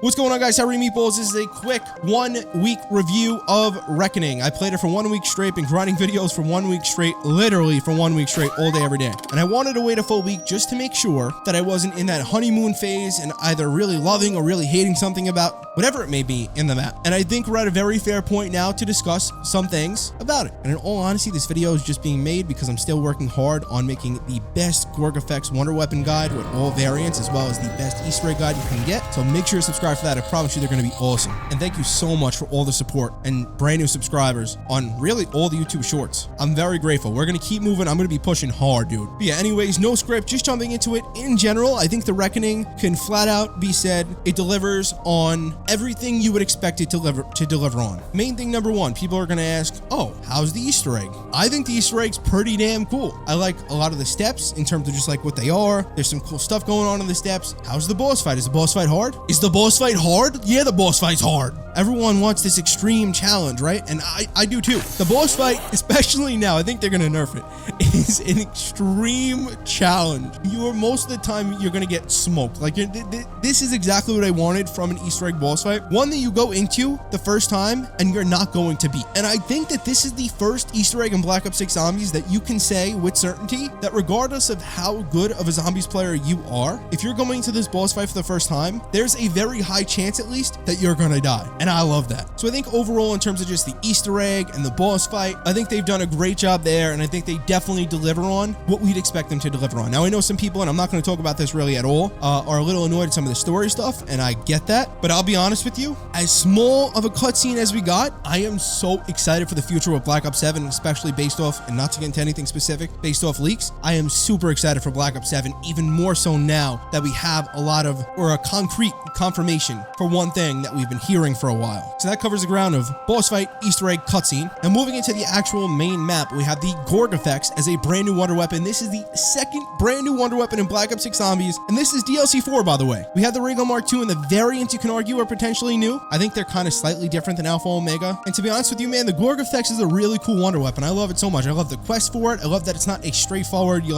What's going on, guys? How are you, meatballs? This is a quick 1 week review of Reckoning. I played it for 1 week straight, been grinding videos for 1 week straight, literally for 1 week straight, all day, every day. And I wanted to wait a full week just to make sure that I wasn't in that honeymoon phase and either really loving or really hating something about whatever it may be in the map. And I think we're at a very fair point now to discuss some things about it. And in all honesty, this video is just being made because I'm still working hard on making the best GORGOFEX wonder weapon guide with all variants, as well as the best Easter egg guide you can get. So make sure to subscribe for that. I promise you they're going to be awesome. And thank you so much for all the support and brand new subscribers on really all the YouTube shorts. I'm very grateful. We're going to keep moving. I'm going to be pushing hard, dude. But yeah, anyways, no script, just jumping into it. In general, I think the Reckoning can flat out be said it delivers on everything you would expect it to deliver on. Main thing number one, people are going to ask, oh, how's the Easter egg? I think the Easter egg's pretty damn cool. I like a lot of the steps in terms of just like what they are. There's some cool stuff going on in the steps. How's the boss fight? Is the boss fight hard? Is the boss fight hard? Yeah, the boss fight's hard. Everyone wants this extreme challenge, right? And I do too. The boss fight, especially now, I think they're gonna nerf it, is an extreme challenge. Most of the time, you're gonna get smoked. Like, this is exactly what I wanted from an Easter egg boss fight. One that you go into the first time and you're not going to beat. And I think that this is the first Easter egg in Black Ops 6 Zombies that you can say with certainty that regardless of how good of a Zombies player you are, if you're going to this boss fight for the first time, there's a very high chance at least that you're gonna die. And I love that. So I think overall, in terms of just the Easter egg and the boss fight, I think they've done a great job there, and I think they definitely deliver on what we'd expect them to deliver on. Now, I know some people, and I'm not going to talk about this really at all, are a little annoyed at some of the story stuff, and I get that, but I'll be honest with you, as small of a cutscene as we got, I am so excited for the future of Black Ops 7, especially based off, and not to get into anything specific, based off leaks. I am super excited for Black Ops 7, even more so now that we have a concrete confirmation for one thing that we've been hearing for a while. So that covers the ground of boss fight, Easter egg, cutscene. And moving into the actual main map, we have the GORGOFEX as a brand new wonder weapon. This is the second brand new wonder weapon in Black Ops 6 Zombies, and this is DLC 4, by the way. We have the Regal Mark II, and the variants you can argue are potentially new. I think they're kind of slightly different than Alpha Omega. And to be honest with you, man, the GORGOFEX is a really cool wonder weapon. I love it so much. I love the quest for it. I love that it's not a straightforward, you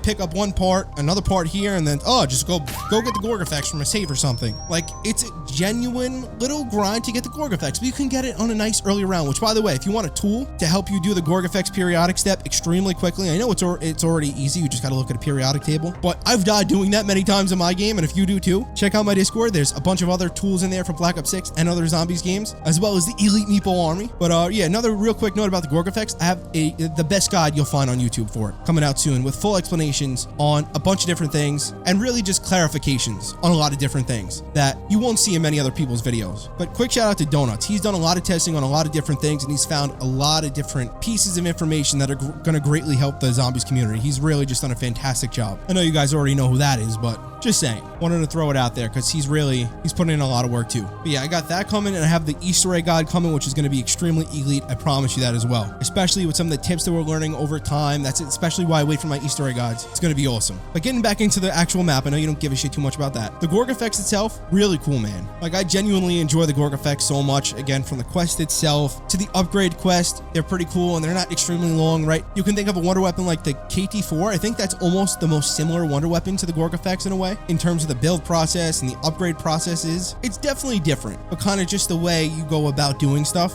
pick up one part, another part here, and then, oh, just go get the GORGOFEX from a save or something. Like, it's a genuine little grind to get the GORGOFEX, but you can get it on a nice early round, which, by the way, if you want a tool to help you do the GORGOFEX periodic step extremely quickly, I know it's already easy, you just gotta look at a periodic table, but I've died doing that many times in my game, and if you do too, check out my Discord. There's a bunch of other tools in there for Black Ops 6 and other Zombies games, as well as the Elite Meatball Army. But yeah, another real quick note about the GORGOFEX, I have the best guide you'll find on YouTube for it, coming out soon, with full explanations on a bunch of different things, and really just clarifications on a lot of different things that you won't see in many other people's videos. But quick shout out to Donuts. He's done a lot of testing on a lot of different things, and he's found a lot of different pieces of information that are going to greatly help the Zombies community. He's really just done a fantastic job. I know you guys already know who that is, but just saying, wanted to throw it out there because he's putting in a lot of work too. But yeah, I got that coming, and I have the Easter egg guide coming, which is going to be extremely elite. I promise you that as well, especially with some of the tips that we're learning over time. That's especially why I wait for my Easter egg guides. It's going to be awesome. But getting back into the actual map, I know you don't give a shit too much about that. The GORGOFEX itself, really cool, man. Like, I genuinely enjoy the GORGOFEX so much. Again, from the quest itself to the upgrade quest, they're pretty cool, and they're not extremely long, right? You can think of a wonder weapon like the KT4. I think that's almost the most similar wonder weapon to the GORGOFEX in a way, in terms of the build process and the upgrade processes. It's definitely different, but kind of just the way you go about doing stuff.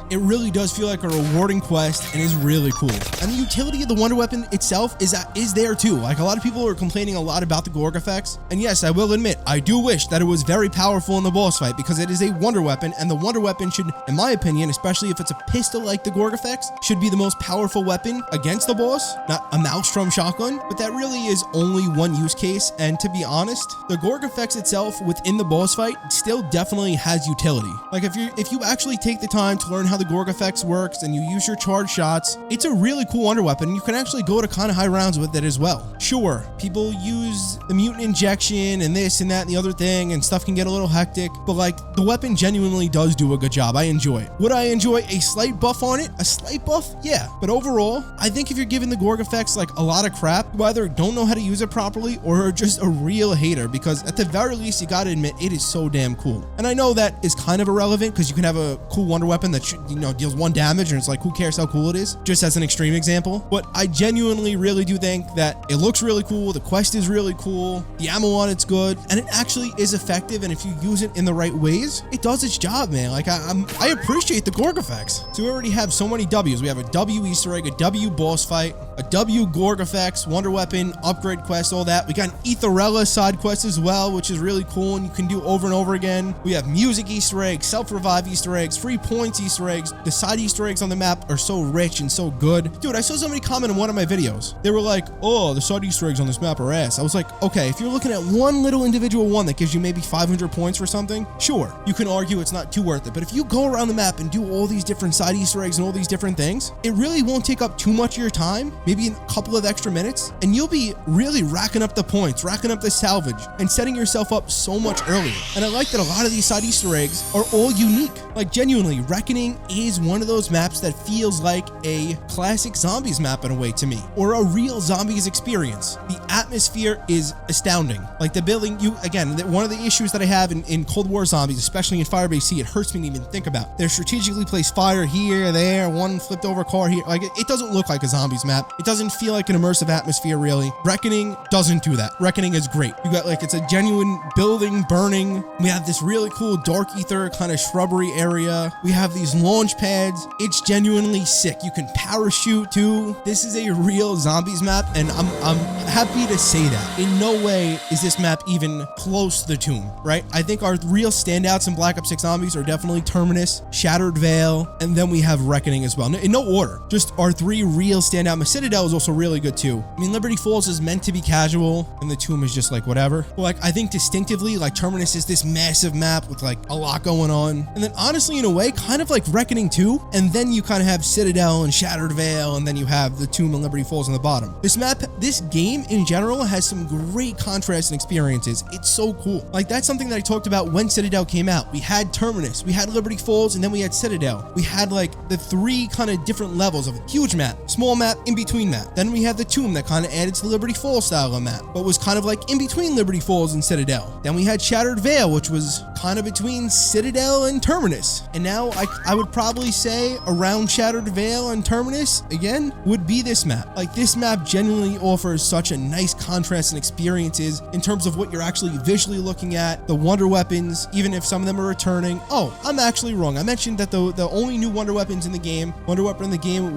It really does feel like a rewarding quest and is really cool. And the utility of the wonder weapon itself is there too. Like, a lot of people are complaining a lot about the GORGOFEX. And yes, I will admit, I do wish that it was very powerful in the boss fight, because it is a wonder weapon, and the wonder weapon should, in my opinion, especially if it's a pistol like the GORGOFEX, should be the most powerful weapon against the boss, not a Maelstrom shotgun. But that really is only one use case. And to be honest, the GORGOFEX itself within the boss fight still definitely has utility. Like, if you actually take the time to learn how the GORGOFEX works and you use your charge shots, it's a really cool wonder weapon. You can actually go to kind of high rounds with it as well. Sure, people use the mutant injection and this and that and the other thing, and stuff can get a little hectic, but like, the weapon genuinely does do a good job. I enjoy it. Would I enjoy a slight buff on it? A slight buff? Yeah. But overall, I think if you're giving the GORGOFEX like a lot of crap, you either don't know how to use it properly or are just a real hater, because at the very least, you gotta admit, it is so damn cool. And I know that is kind of irrelevant, because you can have a cool wonder weapon that deals 1 damage, and it's like, who cares how cool it is? Just as an extreme example. But I genuinely really do think that it looks really cool. The quest is really cool. The ammo on it's good, and it actually is effective. And if you use it in the right ways, it does its job, man. Like I appreciate the GORGOFEX. So we already have so many W's. We have a W Easter egg, a W boss fight, a W GORGOFEX, Wonder Weapon, upgrade quest, all that. We got an Etherella side quest as well, which is really cool and you can do over and over again. We have music Easter eggs, self-revive Easter eggs, free points Easter eggs. The side Easter eggs on the map are so rich and so good. Dude, I saw somebody comment on one of my videos. They were like, oh, the side Easter eggs on this map are ass. I was like, okay, if you're looking at one little individual one that gives you maybe 500 points for something, sure, you can argue it's not too worth it. But if you go around the map and do all these different side Easter eggs and all these different things, it really won't take up too much of your time, maybe a couple of extra minutes, and you'll be really racking up the points, racking up the salvage, and setting yourself up so much earlier. And I like that a lot of these side Easter eggs are all unique. Like genuinely, Reckoning is one of those maps that feels like a classic zombies map in a way to me, or a real zombies experience. The atmosphere is astounding. Like the building, one of the issues that I have in Cold War zombies, especially in Firebase C, it hurts me to even think about. They're strategically placed fire here, there, one flipped over car here. Like it doesn't look like a zombies map. It doesn't feel like an immersive atmosphere really. Reckoning doesn't do that. Reckoning is great. You got like, it's a genuine building burning. We have this really cool dark ether kind of shrubbery area. We have these launch pads. It's genuinely sick. You can parachute too. This is a real zombies map, and I'm happy to say that. In no way is this map even close to the Tomb, right? I think our real standouts in Black Ops 6 Zombies are definitely Terminus, Shattered Veil, and then we have Reckoning as well. In no order, just our 3 real standout. Citadel is also really good too. I mean, Liberty Falls is meant to be casual, and the Tomb is just like whatever. But like, I think distinctively, like Terminus is this massive map with like a lot going on. And then honestly, in a way, kind of like Reckoning too. And then you kind of have Citadel and Shattered Veil, and then you have the Tomb and Liberty Falls on the bottom. This game in general has some great contrasts and experiences. It's so cool. Like that's something that I talked about when Citadel came out. We had Terminus, we had Liberty Falls, and then we had Citadel. We had like the 3 kind of different levels of huge map, small map, in between map. Then we had the Tomb that kind of added to the Liberty Falls style of map, but was kind of like in between Liberty Falls and Citadel. Then we had Shattered Veil, which was kind of between Citadel and Terminus. And now I would probably say around Shattered Veil and Terminus again would be this map. Like this map genuinely offers such a nice contrast and experiences in terms of what you're actually visually looking at, the wonder weapons, even if some of them are returning. Oh, I'm actually wrong. I mentioned that the only new wonder weapon in the game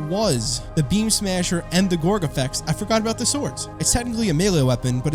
was the Beam Smasher and the GORGOFEX. I forgot about the swords. It's technically a melee weapon, but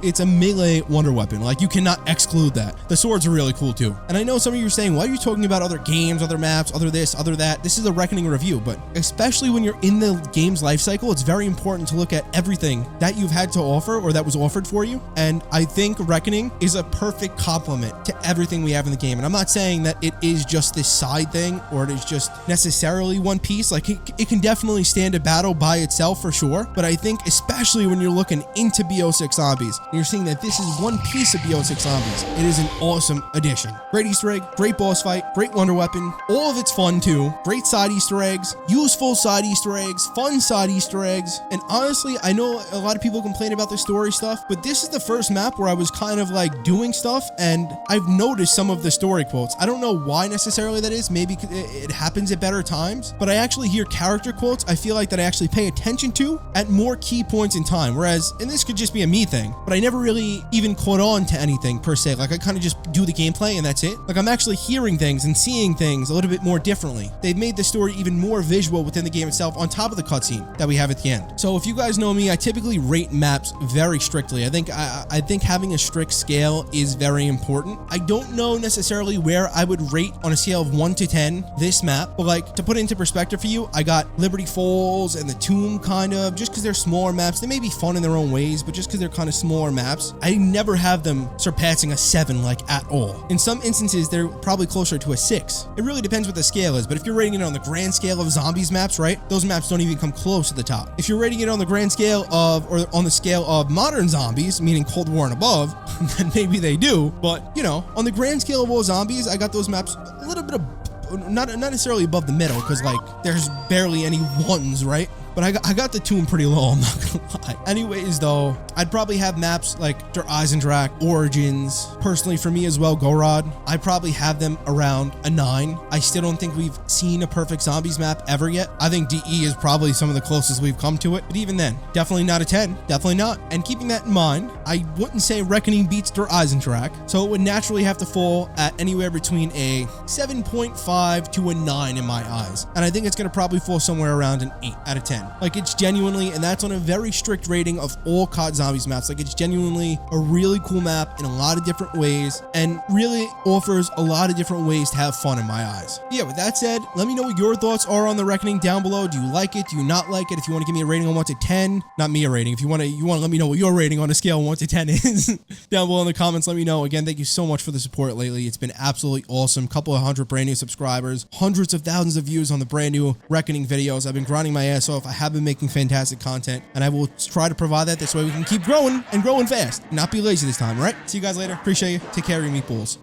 it's a melee wonder weapon. Like you cannot exclude that. The swords are really cool too. And I know some of you are saying, why are you talking about other games, other maps, other this, other that? This is a Reckoning review, but especially when you're in the game's life cycle, it's very important to look at everything that you've had to offer or that was offered for you. And I think Reckoning is a perfect complement to everything we have in the game. And I'm not saying that it is just this side thing or it is just necessarily one piece. Like it can definitely stand a battle by itself for sure. But I think especially when you're looking into BO6 Zombies, and you're seeing that this is one piece of BO6 Zombies, it is an awesome addition. Great Easter egg, great boss fight, great wonder weapon. All of it's fun too. Great side Easter eggs, useful side Easter eggs, fun side Easter eggs. And honestly, I know a lot of people complain about the story stuff, but this is the first map where I was kind of like doing stuff and I've noticed some of the story quotes. I don't know why necessarily that is. Maybe it happens at better times, but I actually hear character quotes I feel like that I actually pay attention to at more key points in time. Whereas, and this could just be a me thing, but I never really even caught on to anything per se. Like I kind of just do the gameplay and that's it. Like I'm actually hearing things and seeing things a little bit more differently. They've made the story even more visual within the game itself on top of the cutscene that we have at the end. So if you guys know me, I typically rate maps very strictly. I think having a strict scale is very important. I don't know necessarily where I would rate on a scale of 1 to 10 this map, but like to put it into perspective for you, I got Liberty Falls and the Tomb kind of, just because they're smaller maps. They may be fun in their own ways, but just because they're kind of smaller maps, I never have them surpassing a 7 like at all. In some instances, they're probably closer to a 6. It really depends what the scale is, but if you're rating it on the grand scale of zombies maps, right, those maps don't even come close to the top. If you're rating it on the grand scale of, or on the scale of modern zombies, meaning Cold War and above, then maybe they do, but you know, on the grand scale of all zombies, I got those maps a little bit of, not necessarily above the middle, because like there's barely any ones, right? But but I got the tune pretty low, I'm not gonna lie. Anyways, though, I'd probably have maps like Der Eisendrache, Origins. Personally, for me as well, Gorod, I'd probably have them around a 9. I still don't think we've seen a perfect zombies map ever yet. I think DE is probably some of the closest we've come to it, but even then, definitely not a 10, definitely not. And keeping that in mind, I wouldn't say Reckoning beats Der Eisendrache, so it would naturally have to fall at anywhere between a 7.5 to a 9 in my eyes. And I think it's gonna probably fall somewhere around an 8 out of 10. Like, it's genuinely, and that's on a very strict rating of all COD Zombies maps, like it's genuinely a really cool map in a lot of different ways and really offers a lot of different ways to have fun in my eyes. Yeah, with that said, let me know what your thoughts are on the Reckoning down below. Do you like it? Do you not like it? If you want to give me a rating on 1 to 10, not me a rating. If you want to let me know what your rating on a scale of 1 to 10 is down below in the comments, let me know. Again, thank you so much for the support lately. It's been absolutely awesome. Couple of 100 brand new subscribers, hundreds of thousands of views on the brand new Reckoning videos. I've been grinding my ass off. I have been making fantastic content, and I will try to provide that. This way we can keep growing and growing fast, and not be lazy this time, all right? See you guys later. Appreciate you. Take care of your meatballs.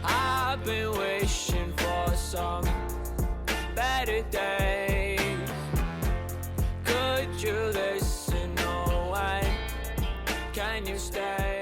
I've been wishing for some better days. Could you listen? No way. Can you stay?